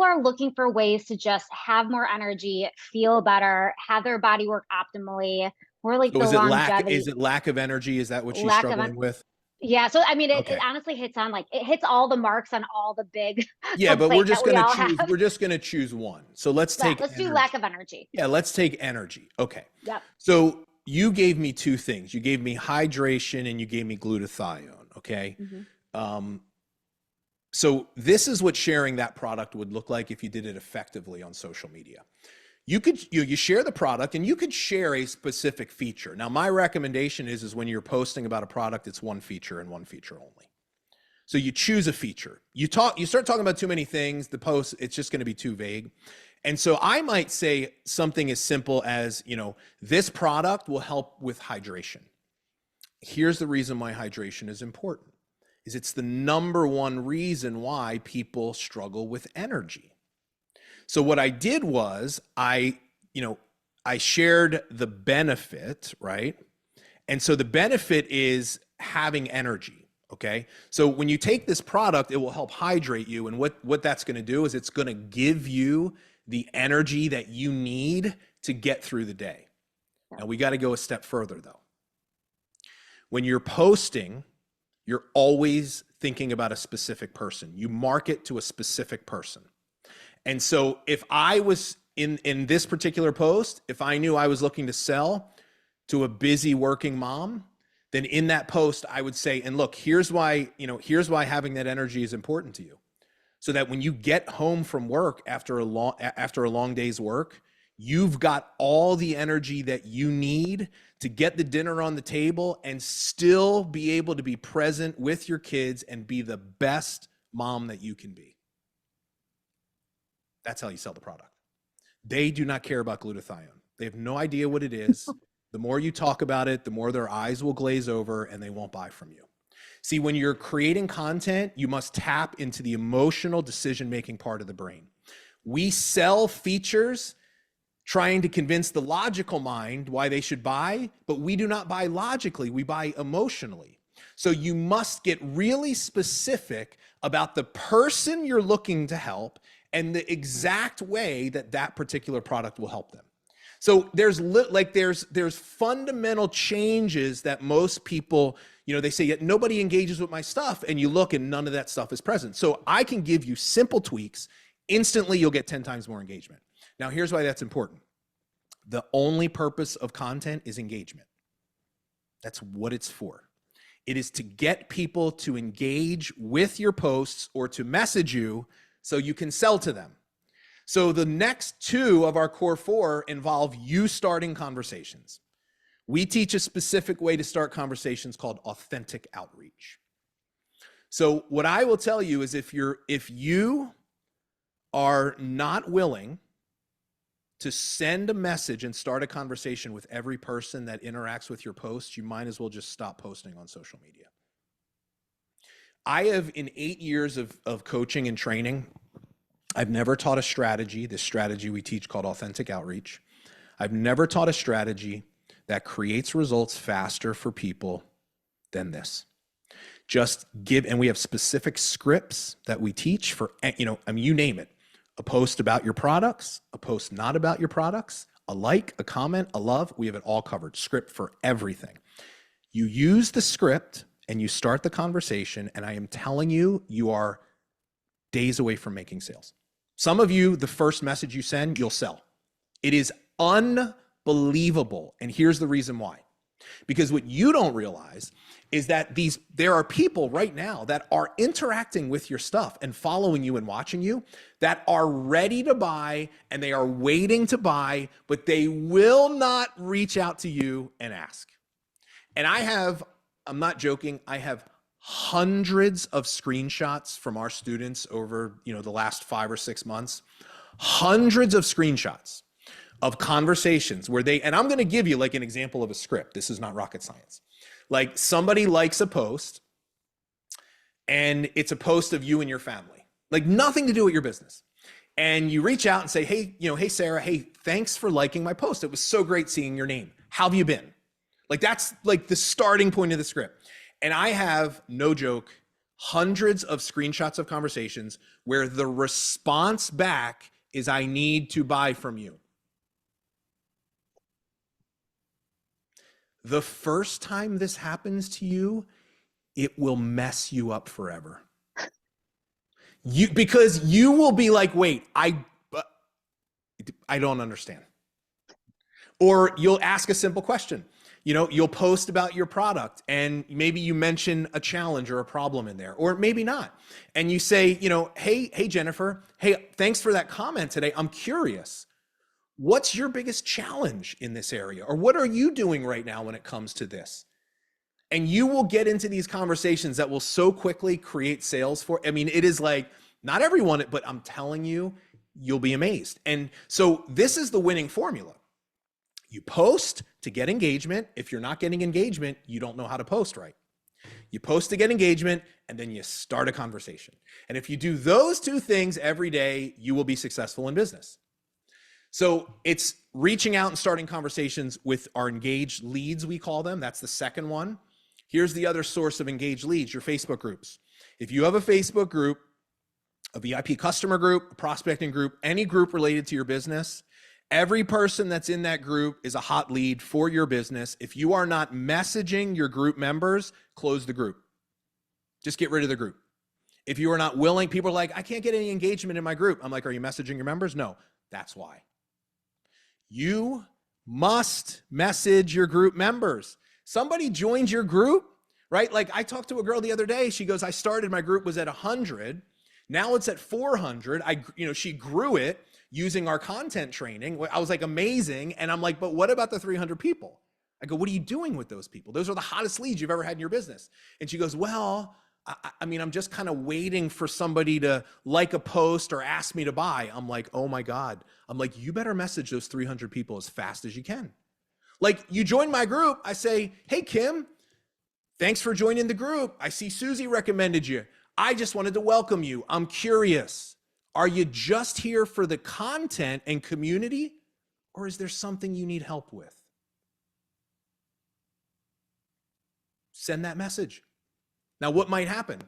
are looking for ways to just have more energy, feel better, have their body work optimally. More like So the is longevity, it lack of energy? Is that what she's lack of struggling with? yeah. So I mean, it Okay. honestly hits on like it hits all the marks on all the big Yeah, but complaints that we all have. we're just gonna choose one. So let's Yeah, take let's do lack energy. of energy. Yeah, let's take energy. Okay. Yep. So you gave me two things. You gave me hydration and you gave me glutathione. Okay. Hmm. Um, so this is what sharing that product would look like if you did it effectively on social media. You share the product and you could share a specific feature. Now, my recommendation is when you're posting about a product, it's one feature and one feature only. So you choose a feature. You start talking about too many things, the post, it's just going to be too vague. And so I might say something as simple as, this product will help with hydration. Here's the reason why hydration is important. Is it's the number one reason why people struggle with energy. So what I did was I shared the benefit, right? And so the benefit is having energy. Okay. So when you take this product, it will help hydrate you. And what that's going to do is it's going to give you the energy that you need to get through the day. Now we got to go a step further though. When you're posting, you're always thinking about a specific person. You market to a specific person. And so if I was in this particular post, if I knew I was looking to sell to a busy working mom, then in that post I would say, and look, here's why having that energy is important to you. So that when you get home from work after a long day's work, you've got all the energy that you need to get the dinner on the table and still be able to be present with your kids and be the best mom that you can be. That's how you sell the product. They do not care about glutathione. They have no idea what it is. The more you talk about it, the more their eyes will glaze over and they won't buy from you. See, when you're creating content, you must tap into the emotional decision-making part of the brain. We sell features trying to convince the logical mind why they should buy, but we do not buy logically, we buy emotionally. So you must get really specific about the person you're looking to help and the exact way that that particular product will help them. So there's fundamental changes that most people, they say, yet nobody engages with my stuff, and you look and none of that stuff is present. So I can give you simple tweaks. Instantly, you'll get 10 times more engagement. Now, here's why that's important. The only purpose of content is engagement. That's what it's for. It is to get people to engage with your posts or to message you so you can sell to them. So the next two of our core four involve you starting conversations. We teach a specific way to start conversations called authentic outreach. So what I will tell you is if you are not willing to send a message and start a conversation with every person that interacts with your post, you might as well just stop posting on social media. I have, in 8 years of coaching and training, I've never taught a strategy, this strategy we teach called authentic outreach. I've never taught a strategy that creates results faster for people than this. Just give, and we have specific scripts that we teach for, you name it, a post about your products, a post not about your products, a like, a comment, a love, we have it all covered, script for everything. You use the script and you start the conversation, and I am telling you, you are days away from making sales. Some of you, the first message you send, you'll sell. It is unbelievable. And here's the reason why. Because what you don't realize is that there are people right now that are interacting with your stuff and following you and watching you that are ready to buy and they are waiting to buy, but they will not reach out to you and ask. And I'm not joking, I have hundreds of screenshots from our students over, the last 5 or 6 months, hundreds of screenshots of conversations where and I'm going to give you like an example of a script. This is not rocket science. Like somebody likes a post and it's a post of you and your family, like nothing to do with your business. And you reach out and say, hey, Sarah, hey, thanks for liking my post. It was so great seeing your name. How have you been? Like that's like the starting point of the script. And I have, no joke, hundreds of screenshots of conversations where the response back is, I need to buy from you. The first time this happens to you, it will mess you up forever. Because you will be like, wait, I don't understand. Or you'll ask a simple question. You'll post about your product and maybe you mention a challenge or a problem in there, or maybe not. And you say, hey, Jennifer, hey, thanks for that comment today. I'm curious. What's your biggest challenge in this area? Or what are you doing right now when it comes to this? And you will get into these conversations that will so quickly create sales it is like, not everyone, but I'm telling you, you'll be amazed. And so this is the winning formula. You post to get engagement. If you're not getting engagement, you don't know how to post right. You post to get engagement, and then you start a conversation. And if you do those two things every day, you will be successful in business. So it's reaching out and starting conversations with our engaged leads, we call them. That's the second one. Here's the other source of engaged leads, your Facebook groups. If you have a Facebook group, a VIP customer group, a prospecting group, any group related to your business, every person that's in that group is a hot lead for your business. If you are not messaging your group members, close the group. Just get rid of the group. If you are not willing, people are like, I can't get any engagement in my group. I'm like, are you messaging your members? No, that's why. You must message your group members. Somebody joined your group, right? Like I talked to a girl the other day. She goes, my group was at 100. Now it's at 400. She grew it using our content training. I was like, amazing. And I'm like, but what about the 300 people? I go, what are you doing with those people? Those are the hottest leads you've ever had in your business. And she goes, well, I'm just kind of waiting for somebody to like a post or ask me to buy. I'm like, oh my God. I'm like, you better message those 300 people as fast as you can. Like you join my group. I say, hey, Kim, thanks for joining the group. I see Susie recommended you. I just wanted to welcome you. I'm curious. Are you just here for the content and community, or is there something you need help with? Send that message. Now, what might happen?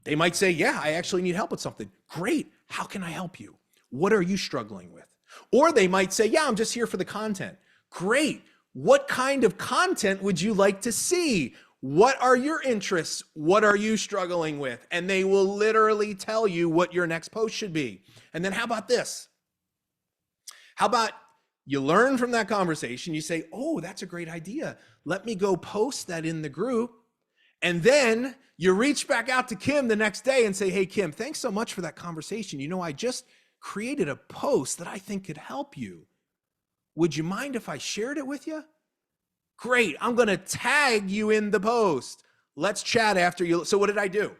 They might say, yeah, I actually need help with something. Great. How can I help you? What are you struggling with? Or they might say, yeah, I'm just here for the content. Great. What kind of content would you like to see? What are your interests? What are you struggling with? And they will literally tell you what your next post should be. And then how about this? How about you learn from that conversation? You say, oh, that's a great idea. Let me go post that in the group. And then you reach back out to Kim the next day and say, hey, Kim, thanks so much for that conversation. I just created a post that I think could help you. Would you mind if I shared it with you? Great. I'm going to tag you in the post. Let's chat after you. So what did I do?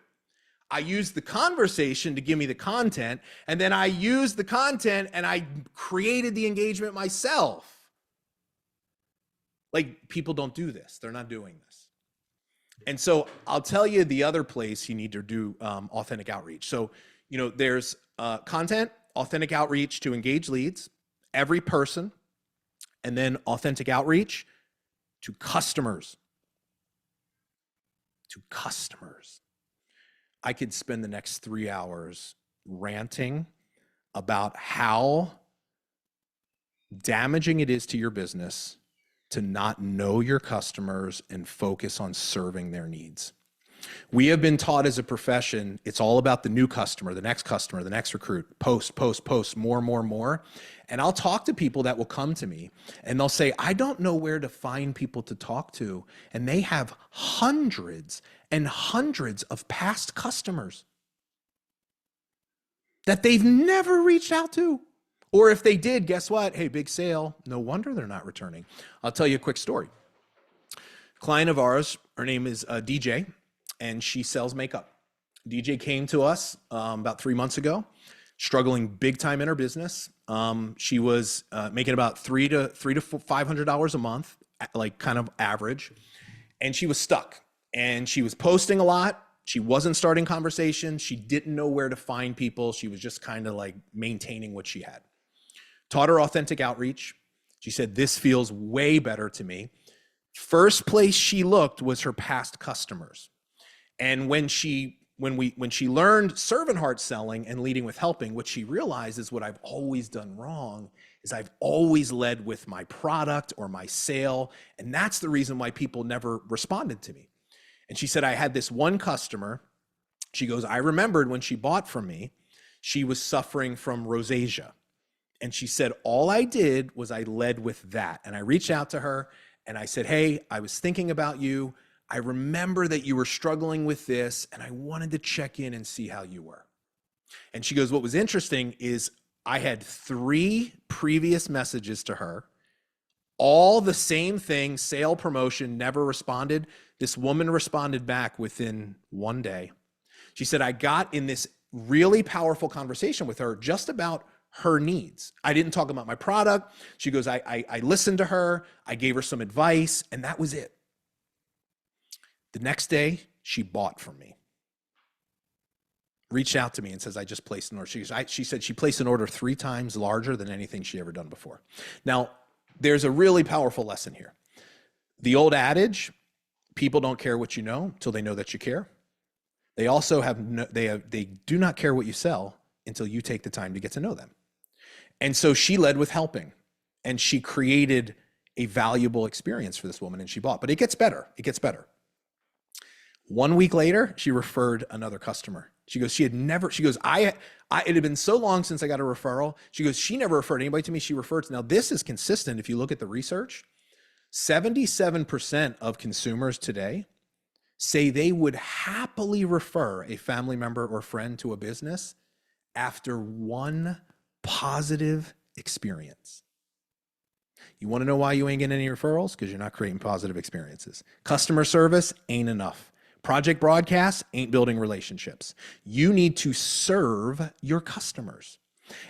I used the conversation to give me the content, and then I used the content and I created the engagement myself. Like, people don't do this. They're not doing this. And so I'll tell you the other place you need to do authentic outreach. So, there's content, authentic outreach to engage leads, every person, and then authentic outreach to customers. To customers. I could spend the next 3 hours ranting about how damaging it is to your business to not know your customers and focus on serving their needs. We have been taught as a profession, it's all about the new customer, the next recruit, post, more. And I'll talk to people that will come to me and they'll say, I don't know where to find people to talk to. And they have hundreds and hundreds of past customers that they've never reached out to. Or if they did, guess what? Hey, big sale. No wonder they're not returning. I'll tell you a quick story. Client of ours, her name is DJ, and she sells makeup. DJ came to us about 3 months ago, struggling big time in her business. She was making about $300 to $500 a month, like kind of average, and she was stuck. And she was posting a lot. She wasn't starting conversations. She didn't know where to find people. She was just kind of like maintaining what she had. Taught her authentic outreach. She said, this feels way better to me. First place she looked was her past customers. And when she learned servant heart selling and leading with helping, what she realized is what I've always done wrong is I've always led with my product or my sale. And that's the reason why people never responded to me. And she said, I had this one customer. She goes, I remembered when she bought from me, she was suffering from rosacea. And she said, all I did was I led with that. And I reached out to her and I said, hey, I was thinking about you. I remember that you were struggling with this and I wanted to check in and see how you were. And she goes, what was interesting is I had 3 previous messages to her, all the same thing, sale, promotion, never responded. This woman responded back within 1 day. She said, I got in this really powerful conversation with her just about her needs. I didn't talk about my product. She goes, I listened to her. I gave her some advice and that was it. The next day she bought from me, reached out to me and says, I just placed an order. She said she placed an order 3 times larger than anything she ever done before. Now, there's a really powerful lesson here. The old adage, people don't care what you know until they know that you care. They also they do not care what you sell until you take the time to get to know them. And so she led with helping and she created a valuable experience for this woman and she bought, but it gets better. It gets better. 1 week later, she referred another customer. She goes, it had been so long since I got a referral. She goes, she never referred anybody to me. She referred. Now this is consistent. If you look at the research, 77% of consumers today say they would happily refer a family member or friend to a business after one positive experience. You want to know why you ain't getting any referrals? Because you're not creating positive experiences. Customer service ain't enough. Project broadcasts ain't building relationships. You need to serve your customers.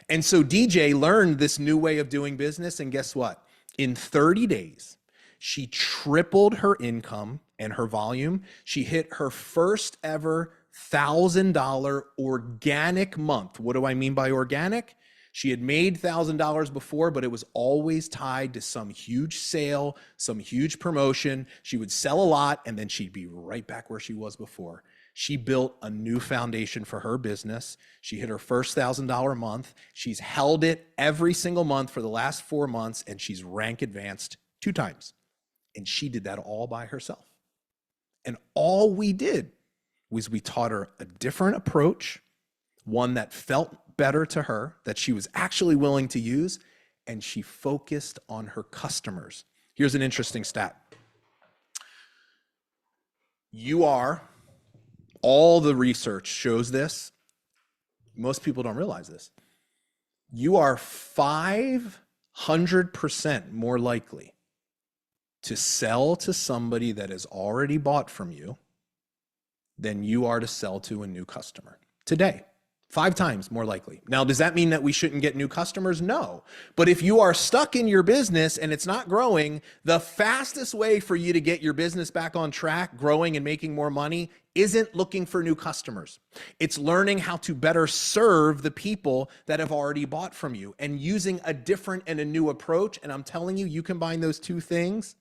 And so DJ learned this new way of doing business. And guess what? In 30 days, she tripled her income and her volume. She hit her first ever $1,000 organic month. What do I mean by organic? She had made $1,000 before, but it was always tied to some huge sale, some huge promotion. She would sell a lot and then she'd be right back where she was before. She built a new foundation for her business. She hit her first $1,000 month. She's held it every single month for the last 4 months and she's rank advanced 2 times. And she did that all by herself. And all we did was we taught her a different approach, one that felt better to her, that she was actually willing to use, and she focused on her customers. Here's an interesting stat. All the research shows this. Most people don't realize this. You are 500% more likely to sell to somebody that has already bought from you than you are to sell to a new customer today. 5 times more likely. Now, does that mean that we shouldn't get new customers? No. But if you are stuck in your business and it's not growing, the fastest way for you to get your business back on track, growing and making more money, isn't looking for new customers. It's learning how to better serve the people that have already bought from you and using a different and a new approach. And I'm telling you, you combine those 2 things,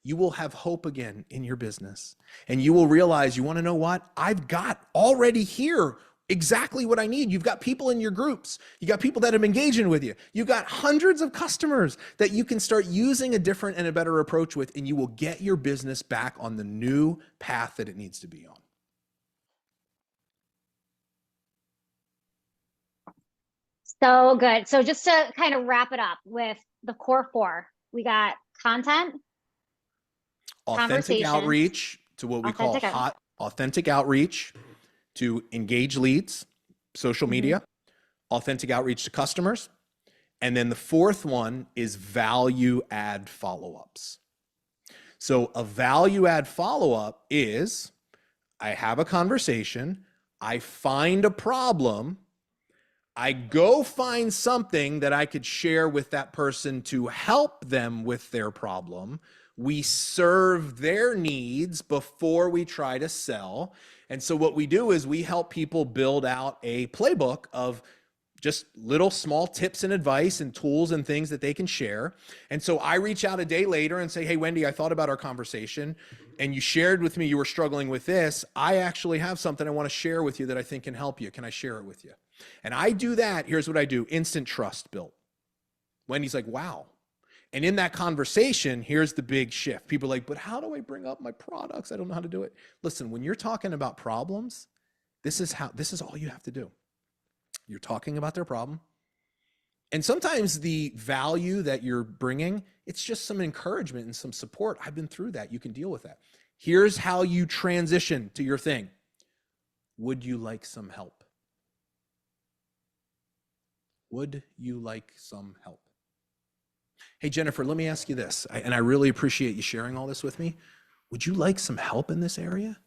you will have hope again in your business. And you will realize, you want to know what? I've got already here exactly what I need. You've got people in your groups. You got people that have been engaging with you. You've got hundreds of customers that you can start using a different and a better approach with, and you will get your business back on the new path that it needs to be on. So good. So just to kind of wrap it up with the core 4, we got content, Authentic outreach to what we call authentic outreach to engage leads, social media, authentic outreach to customers. And then the 4th one is value add follow-ups. So a value add follow-up is, I have a conversation, I find a problem, I go find something that I could share with that person to help them with their problem. We serve their needs before we try to sell. And so what we do is we help people build out a playbook of just little small tips and advice and tools and things that they can share. And so I reach out a day later and say, hey, Wendy, I thought about our conversation and you shared with me you were struggling with this. I actually have something I want to share with you that I think can help you. Can I share it with you? And I do that. Here's what I do. Instant trust built. Wendy's like, wow. And in that conversation, here's the big shift. People are like, but how do I bring up my products? I don't know how to do it. Listen, when you're talking about problems, this is all you have to do. You're talking about their problem. And sometimes the value that you're bringing, it's just some encouragement and some support. I've been through that. You can deal with that. Here's how you transition to your thing. Would you like some help? Would you like some help? Hey, Jennifer, let me ask you this, and I really appreciate you sharing all this with me. Would you like some help in this area?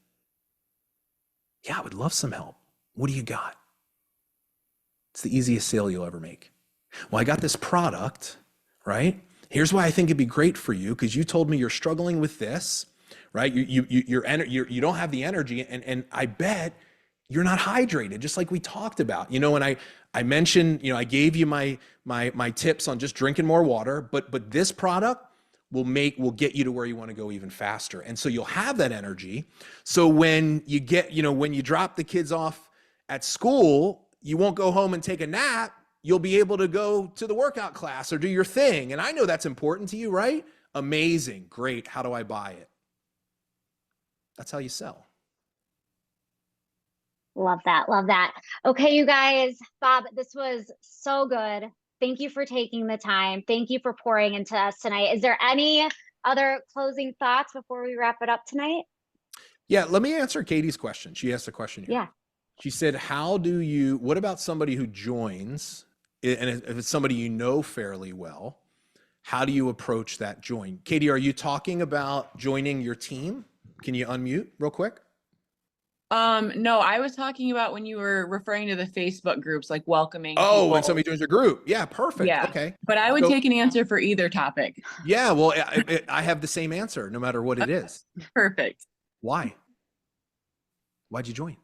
Yeah, I would love some help. What do you got? It's the easiest sale you'll ever make. Well, I got this product, right? Here's why I think it'd be great for you, because you told me you're struggling with this, right? You don't have the energy, and I bet you're not hydrated, just like we talked about. And I mentioned, I gave you my tips on just drinking more water, but this product will get you to where you want to go even faster. And so you'll have that energy. So when you when you drop the kids off at school, you won't go home and take a nap. You'll be able to go to the workout class or do your thing. And I know that's important to you, right? Amazing. Great. How do I buy it? That's how you sell. Love that. Love that. Okay, you guys, Bob, this was so good. Thank you for taking the time. Thank you for pouring into us tonight. Is there any other closing thoughts before we wrap it up tonight? Yeah, let me answer Katie's question. She asked a question here. Yeah. She said, what about somebody who joins, and if it's somebody you know fairly well, how do you approach that join? Katie, are you talking about joining your team? Can you unmute real quick? No, I was talking about when you were referring to the Facebook groups, like welcoming. Oh, people. when somebody joins your group. Yeah, perfect. Yeah. Okay. But I would take an answer for either topic. Yeah, well, I have the same answer no matter what it is. Perfect. Why? Why'd you join?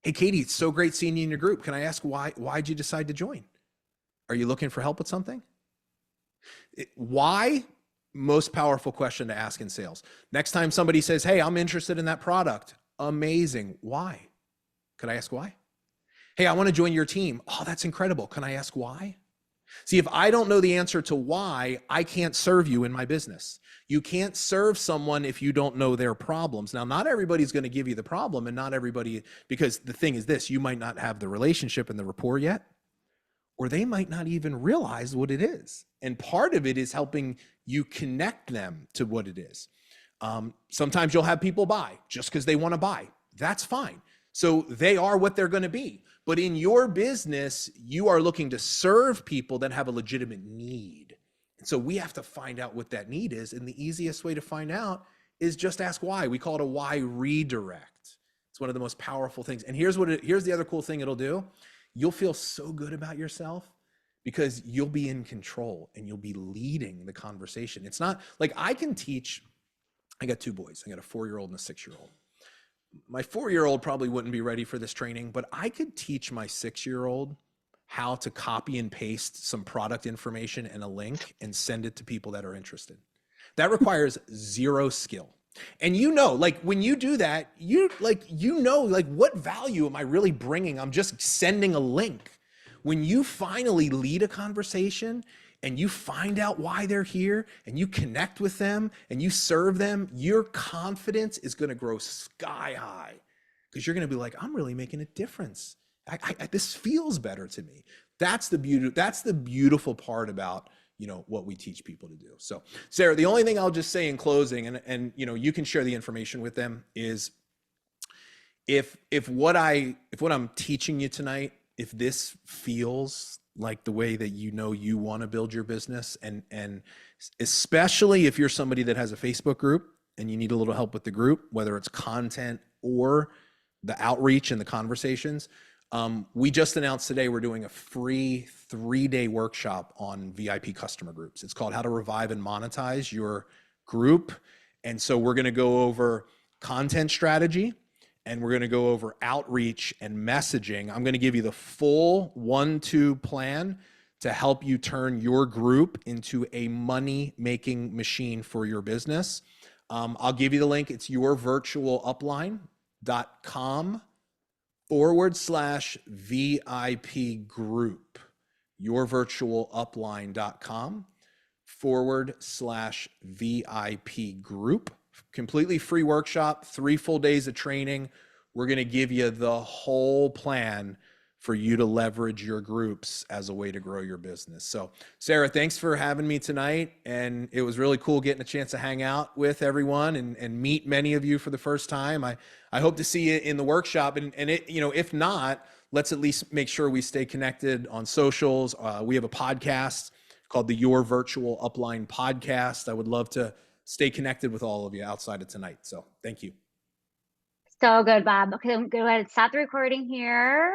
Hey, Katie, it's so great seeing you in your group. Can I ask why'd you decide to join? Are you looking for help with something? Why? Most powerful question to ask in sales. Next time somebody says, hey, I'm interested in that product. Amazing. Why? Could I ask why? Hey, I want to join your team. Oh, that's incredible. Can I ask why? See, if I don't know the answer to why, I can't serve you in my business. You can't serve someone if you don't know their problems. Now, not everybody's going to give you the problem, and not everybody, because the thing is this, you might not have the relationship and the rapport yet, or they might not even realize what it is. And part of it is helping you connect them to what it is. Sometimes you'll have people buy just because they want to buy. That's fine. So they are what they're going to be. But in your business, you are looking to serve people that have a legitimate need. So we have to find out what that need is. And the easiest way to find out is just ask why. We call it a why redirect. It's one of the most powerful things. And here's the other cool thing it'll do. You'll feel so good about yourself because you'll be in control and you'll be leading the conversation. It's not like I can teach. I got two boys. I got a 4-year-old and a 6-year-old. My 4-year-old probably wouldn't be ready for this training, but I could teach my 6-year-old how to copy and paste some product information and a link and send it to people that are interested. That requires zero skill. And like when you do that, like what value am I really bringing? I'm just sending a link. When you finally lead a conversation and you find out why they're here and you connect with them and you serve them, your confidence is going to grow sky high because you're going to be like, I'm really making a difference. This feels better to me. That's the beautiful part about, what we teach people to do. So Sarah, the only thing I'll just say in closing, and you can share the information with them, is if what I'm teaching you tonight, if this feels like the way that you want to build your business, and especially if you're somebody that has a Facebook group and you need a little help with the group, whether it's content or the outreach and the conversations, we just announced today we're doing a free 3-day workshop on VIP customer groups. It's called How to Revive and Monetize Your Group. And so we're going to go over content strategy, and we're going to go over outreach and messaging. I'm going to give you the full 1-2 plan to help you turn your group into a money-making machine for your business. I'll give you the link. It's yourvirtualupline.com/VIP group. yourvirtualupline.com/VIP group. Completely free workshop, 3 full days of training. We're going to give you the whole plan for you to leverage your groups as a way to grow your business. So Sarah, thanks for having me tonight. And it was really cool getting a chance to hang out with everyone and meet many of you for the first time. I hope to see you in the workshop, and it, if not, let's at least make sure we stay connected on socials. We have a podcast called the Your Virtual Upline Podcast. I would love to stay connected with all of you outside of tonight. So thank you. So good, Bob. Okay, I'm going to go ahead and stop the recording here.